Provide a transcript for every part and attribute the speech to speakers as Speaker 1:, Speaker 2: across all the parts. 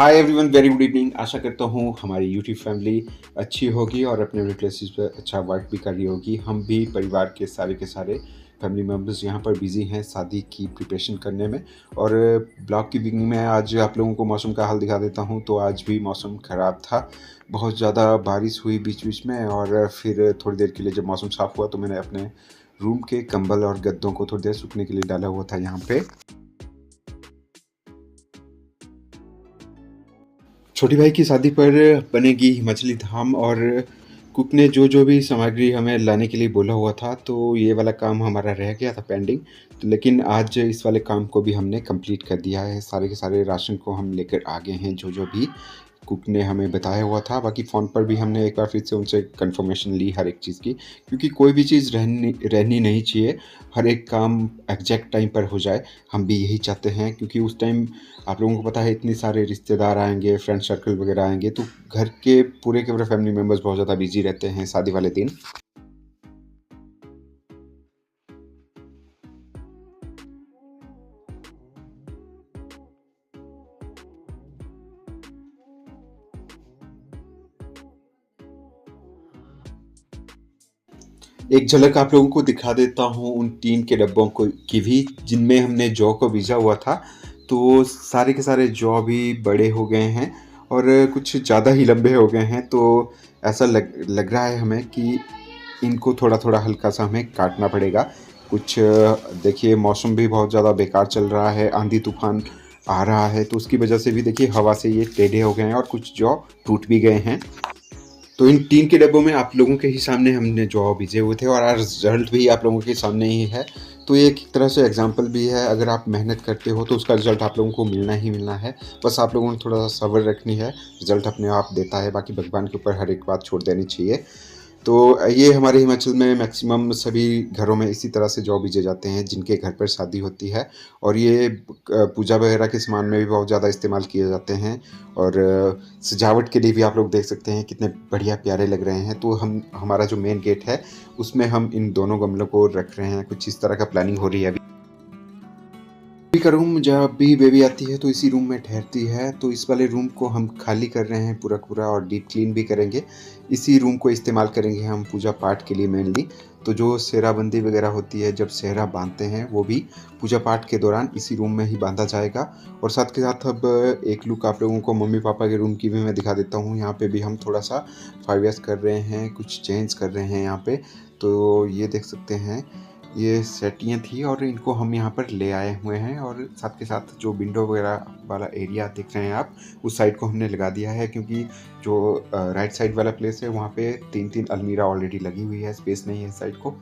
Speaker 1: हाय everyone, very good evening. आशा करता हूँ हमारी यूट्यूब फैमिली अच्छी होगी और अपने अपने प्लेसेस पे अच्छा वर्क भी कर रही होगी। हम भी परिवार के सारे फैमिली मेम्बर्स यहाँ पर बिजी हैं शादी की प्रिपरेशन करने में। और ब्लॉग की बिगनिंग में आज आप लोगों को मौसम का हाल दिखा देता हूँ। तो आज भी मौसम ख़राब था, बहुत ज़्यादा बारिश हुई बीच बीच में। और फिर थोड़ी देर के लिए जब मौसम साफ़ हुआ तो मैंने अपने रूम के कंबल और गद्दों को थोड़ी देर सूखने के लिए डाला हुआ था यहाँ पे। छोटी भाई की शादी पर बनेगी मछली धाम। और कुक ने जो भी सामग्री हमें लाने के लिए बोला हुआ था, तो ये वाला काम हमारा रह गया था पेंडिंग। तो लेकिन आज इस वाले काम को भी हमने कंप्लीट कर दिया है। सारे के सारे राशन को हम लेकर आ गए हैं, जो भी कुक ने हमें बताया हुआ था। बाकी फ़ोन पर भी हमने एक बार फिर से उनसे कंफर्मेशन ली हर एक चीज़ की, क्योंकि कोई भी चीज़ रहनी नहीं चाहिए। हर एक काम एग्जैक्ट टाइम पर हो जाए, हम भी यही चाहते हैं। क्योंकि उस टाइम आप लोगों को पता है इतने सारे रिश्तेदार आएंगे, फ्रेंड सर्कल वगैरह आएंगे, तो घर के पूरे फैमिली मेम्बर्स बहुत ज़्यादा बिजी रहते हैं शादी वाले दिन। एक झलक आप लोगों को दिखा देता हूँ उन टीन के डब्बों को की भी, जिनमें हमने जौ को बीजा हुआ था। तो सारे के सारे जौ भी बड़े हो गए हैं और कुछ ज़्यादा ही लंबे हो गए हैं। तो ऐसा लग रहा है हमें कि इनको थोड़ा थोड़ा हल्का सा हमें काटना पड़ेगा। कुछ देखिए, मौसम भी बहुत ज़्यादा बेकार चल रहा है, आंधी तूफान आ रहा है, तो उसकी वजह से भी देखिए हवा से ये टेढ़े हो गए हैं और कुछ जौ टूट भी गए हैं। तो इन टीन के डब्बों में आप लोगों के ही सामने हमने जौ बीजे हुए थे और आज रिजल्ट भी आप लोगों के सामने ही है। तो ये एक तरह से एग्जाम्पल भी है, अगर आप मेहनत करते हो तो उसका रिजल्ट आप लोगों को मिलना ही मिलना है। बस आप लोगों ने थोड़ा सा सब्र रखनी है, रिजल्ट अपने आप देता है। बाकी भगवान के ऊपर हर एक बात छोड़ देनी चाहिए। तो ये हमारे हिमाचल में मैक्सिमम सभी घरों में इसी तरह से जौ बीजे जाते हैं जिनके घर पर शादी होती है। और ये पूजा वगैरह के सामान में भी बहुत ज़्यादा इस्तेमाल किए जाते हैं। और सजावट के लिए भी आप लोग देख सकते हैं कितने बढ़िया प्यारे लग रहे हैं। तो हम हमारा जो मेन गेट है उसमें हम इन दोनों गमलों को रख रहे हैं। कुछ इस तरह का प्लानिंग हो रही है अभी। बेबी का रूम, जब भी बेबी आती है तो इसी रूम में ठहरती है। तो इस वाले रूम को हम खाली कर रहे हैं पूरा पूरा और डीप क्लीन भी करेंगे। इसी रूम को इस्तेमाल करेंगे हम पूजा पाठ के लिए मेनली। तो जो सेहराबंदी वगैरह होती है, जब सेहरा बांधते हैं, वो भी पूजा पाठ के दौरान इसी रूम में ही बांधा जाएगा। और साथ के साथ अब एक लुक आप लोगों को मम्मी पापा के रूम की भी मैं दिखा देता हूँ। यहाँ पे भी हम थोड़ा सा 5 कर रहे हैं, कुछ चेंज कर रहे हैं यहाँ पे। तो ये देख सकते हैं, ये सेटियाँ थी और इनको हम यहाँ पर ले आए हुए हैं। और साथ के साथ जो विंडो वगैरह वाला एरिया देख रहे हैं आप, उस साइड को हमने लगा दिया है। क्योंकि जो राइट साइड वाला प्लेस है वहाँ पे 3-3 अलमीरा ऑलरेडी लगी हुई है, स्पेस नहीं है इस साइड को।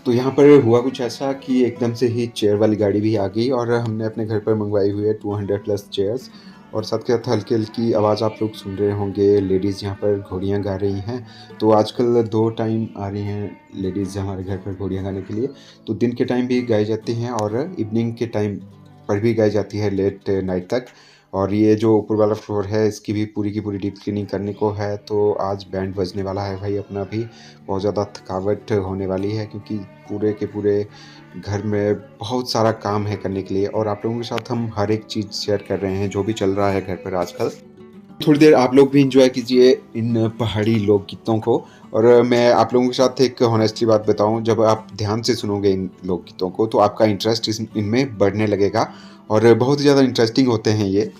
Speaker 1: तो यहाँ पर हुआ कुछ ऐसा कि एकदम से ही चेयर वाली गाड़ी भी आ गई और हमने अपने घर पर मंगवाई हुई है 200 प्लस चेयर्स। और साथ के साथ हल्की हल्की आवाज़ आप लोग सुन रहे होंगे, लेडीज़ यहाँ पर घोड़ियाँ गा रही हैं। तो आजकल 2 टाइम आ रही हैं लेडीज़ हमारे घर पर घोड़ियाँ गाने के लिए। तो दिन के टाइम भी गाई जाती हैं और इवनिंग के टाइम पर भी गाई जाती है लेट नाइट तक। और ये जो ऊपर वाला फ्लोर है इसकी भी पूरी की पूरी डीप क्लीनिंग करने को है। तो आज बैंड बजने वाला है भाई अपना भी। बहुत ज़्यादा थकावट होने वाली है क्योंकि पूरे के पूरे घर में बहुत सारा काम है करने के लिए। और आप लोगों के साथ हम हर एक चीज़ शेयर कर रहे हैं जो भी चल रहा है घर पर आजकल। थोड़ी देर आप लोग भी इंजॉय कीजिए इन पहाड़ी लोकगीतों को। और मैं आप लोगों के साथ एक हॉनेस्टली बात बताऊं, जब आप ध्यान से सुनोगे इन लोकगीतों को तो आपका इंटरेस्ट इनमें बढ़ने लगेगा। और बहुत ही ज़्यादा इंटरेस्टिंग होते हैं ये।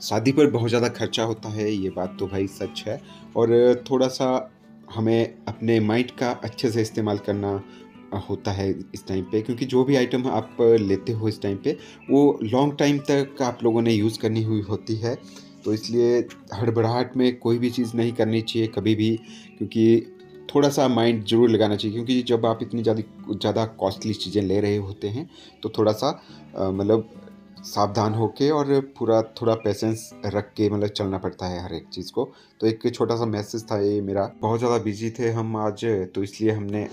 Speaker 1: शादी पर बहुत ज़्यादा खर्चा होता है, ये बात तो भाई सच है। और थोड़ा-सा हमें अपने माइंड का अच्छे से इस्तेमाल करना होता है इस टाइम पे, क्योंकि जो भी आइटम आप लेते हो इस टाइम पे वो लॉन्ग टाइम तक आप लोगों ने यूज़ करनी हुई होती है। तो इसलिए हड़बड़ाहट में कोई भी चीज़ नहीं करनी चाहिए कभी भी, क्योंकि थोड़ा-सा माइंड ज़रूर लगाना चाहिए, क्योंकि जब आप इतनी ज़्यादा कॉस्टली चीज़ें ले रहे होते हैं तो थोड़ा-सा मतलब सावधान होके और पूरा थोड़ा पेशेंस रख के मतलब चलना पड़ता है हर एक चीज़ को। तो एक छोटा-सा मैसेज था ये मेरा। बहुत ज़्यादा बिज़ी थे हम आज, तो इसलिए हमने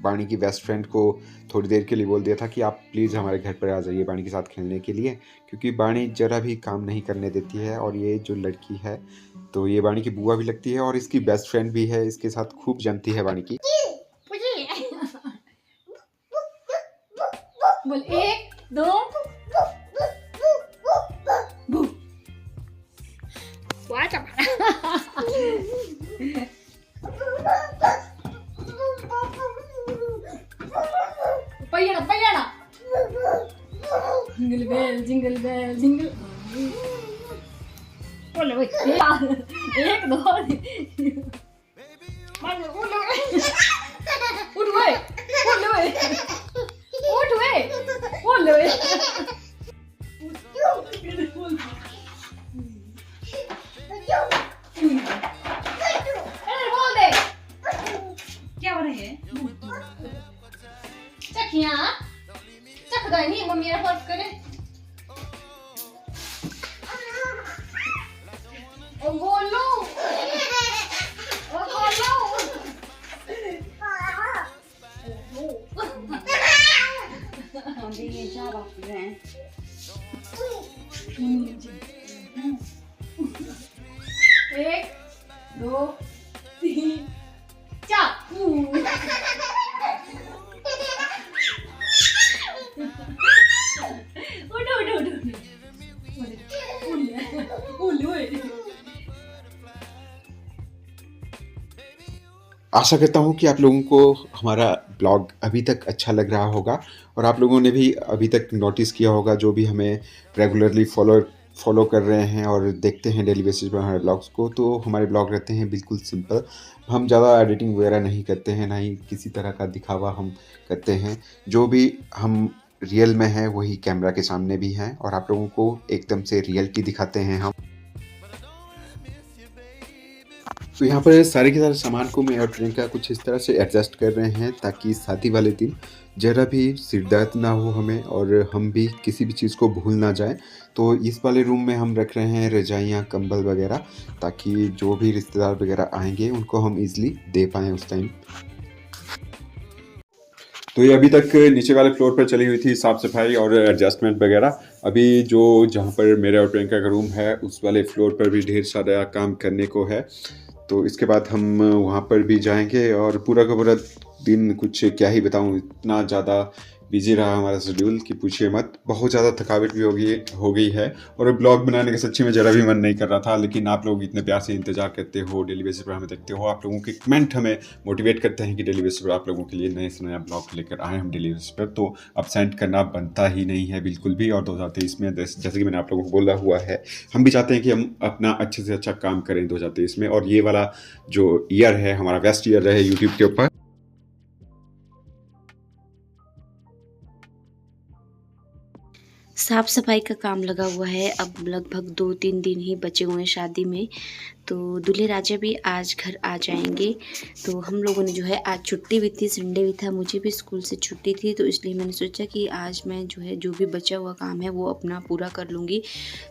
Speaker 1: बानी की बेस्ट फ्रेंड को थोड़ी देर के लिए बोल दिया था कि आप प्लीज़ हमारे घर पर आ जाइए बानी के साथ खेलने के लिए, क्योंकि बानी ज़रा भी काम नहीं करने देती है। और ये जो लड़की है, तो ये बानी की बुआ भी लगती है और इसकी बेस्ट फ्रेंड भी है, इसके साथ खूब जमती है बानी की।
Speaker 2: बोल 1 2 quá chậm पहिया ना जिंगल बेल जिंगल बोले भाई 1 2 उठ भाई बोल ले बोल दे क्या हो रहा है चखिया चख दो नहीं मम्मी मेरा फोर्स करे ओ बोलो ये क्या बात है 1 2 3 4
Speaker 1: आशा करता हूँ कि आप लोगों को हमारा ब्लॉग अभी तक अच्छा लग रहा होगा, और आप लोगों ने भी अभी तक नोटिस किया होगा, जो भी हमें रेगुलरली फॉलो कर रहे हैं और देखते हैं डेली बेसिस पर हमारे ब्लॉग्स को, तो हमारे ब्लॉग रहते हैं बिल्कुल सिंपल। हम ज़्यादा एडिटिंग वगैरह नहीं करते हैं, ना ही किसी तरह का दिखावा हम करते हैं। जो भी हम रियल में हैं वही कैमरा के सामने भी हैं, और आप लोगों को एकदम से रियलिटी दिखाते हैं हम। तो यहाँ पर सारे के सारे सामान को मैं और प्रियंका कुछ इस तरह से एडजस्ट कर रहे हैं, ताकि शादी वाले दिन ज़रा भी सिर दर्द ना हो हमें, और हम भी किसी भी चीज़ को भूल ना जाएं। तो इस वाले रूम में हम रख रहे हैं रजाइयाँ, कंबल वगैरह, ताकि जो भी रिश्तेदार वगैरह आएंगे उनको हम ईज़िली दे पाएँ उस टाइम। तो ये अभी तक नीचे वाले फ्लोर पर चली हुई थी साफ़ सफाई और एडजस्टमेंट वगैरह। अभी जो जहाँ पर मेरे और प्रियंका का रूम है उस वाले फ्लोर पर भी ढेर सारा काम करने को है। तो इसके बाद हम वहाँ पर भी जाएंगे, और पूरा का पूरा दिन कुछ क्या ही बताऊँ, इतना ज़्यादा बिजी रहा हमारा शेड्यूल कि पूछिए मत। बहुत ज़्यादा थकावट भी हो गई है, और ब्लॉग बनाने का सच्ची में ज़रा भी मन नहीं कर रहा था। लेकिन आप लोग इतने प्यार से इंतजार करते हो, डेली बेसिस पर हमें देखते हो, आप लोगों के कमेंट हमें मोटिवेट करते हैं कि डेली बेसिस पर आप लोगों के लिए नए से नया ब्लॉग लेकर आए हम डेली बेसिस पर। तो अब्सेंट करना बनता ही नहीं है बिल्कुल भी। और 2023 में जैसे कि मैंने आप लोगों को बोला हुआ है, हम भी चाहते हैं कि हम अपना अच्छे से अच्छा काम करें 2023 में, और ये वाला जो ईयर है हमारा बेस्ट ईयर रहे यूट्यूब के ऊपर।
Speaker 3: साफ सफाई का काम लगा हुआ है। अब लगभग 2-3 दिन ही बचे हुए हैं शादी में, तो दूल्हे राजा भी आज घर आ जाएंगे। तो हम लोगों ने जो है आज छुट्टी भी थी, संडे भी था, मुझे भी स्कूल से छुट्टी थी, तो इसलिए मैंने सोचा कि आज मैं जो है जो भी बचा हुआ काम है वो अपना पूरा कर लूँगी।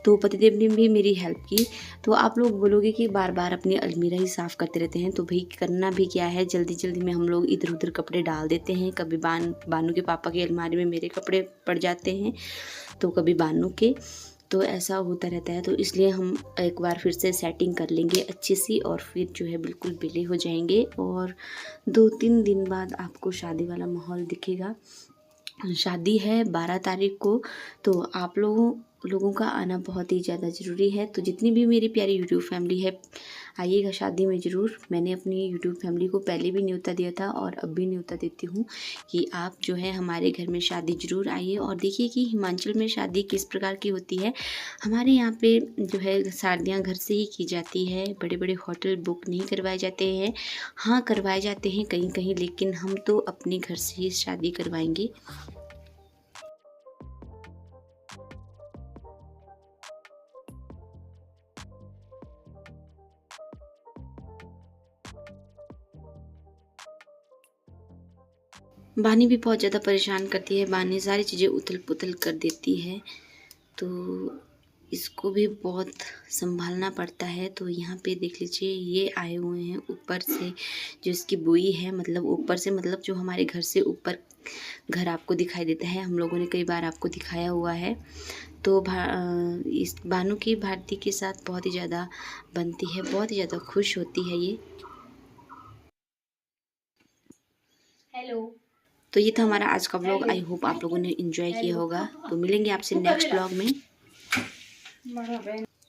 Speaker 3: तो पतिदेव ने भी मेरी हेल्प की। तो आप लोग बोलोगे कि बार बार अपनी अलमीरा ही साफ़ करते रहते हैं, तो भाई करना भी क्या है, जल्दी जल्दी में हम लोग इधर उधर कपड़े डाल देते हैं। कभी बानू के पापा की अलमारी में मेरे कपड़े पड़ जाते हैं, तो कभी बानू के, तो ऐसा होता रहता है। तो इसलिए हम एक बार फिर से सेटिंग कर लेंगे अच्छी सी, और फिर जो है बिल्कुल बिले हो जाएंगे। और 2-3 दिन बाद आपको शादी वाला माहौल दिखेगा। शादी है 12 तारीख को, तो आप लोगों लोगों का आना बहुत ही ज़्यादा ज़रूरी है। तो जितनी भी मेरी प्यारी यूट्यूब फैमिली है, आइएगा शादी में ज़रूर। मैंने अपनी यूट्यूब फैमिली को पहले भी न्योता दिया था और अब भी न्योता देती हूँ कि आप जो है हमारे घर में शादी ज़रूर आइए और देखिए कि हिमाचल में शादी किस प्रकार की होती है। हमारे यहाँ पे जो है शादियाँ घर से ही की जाती है, बड़े बड़े होटल बुक नहीं करवाए जाते हैं। हाँ, करवाए जाते हैं कहीं कहीं, लेकिन हम तो अपने घर से ही शादी करवाएंगे। बानी भी बहुत ज़्यादा परेशान करती है, बानी सारी चीज़ें उथल-पुथल कर देती है, तो इसको भी बहुत संभालना पड़ता है। तो यहाँ पे देख लीजिए ये आए हुए हैं ऊपर से, जो इसकी बुई है, मतलब ऊपर से, मतलब जो हमारे घर से ऊपर घर आपको दिखाई देता है, हम लोगों ने कई बार आपको दिखाया हुआ है। तो इस बानू की भारती के साथ बहुत ही ज़्यादा बनती है, बहुत ही ज़्यादा खुश होती है ये।
Speaker 2: हेलो।
Speaker 3: तो ये था हमारा आज का व्लॉग। आई होप आप लोगों ने एंजॉय किया होगा। तो मिलेंगे आपसे नेक्स्ट व्लॉग में।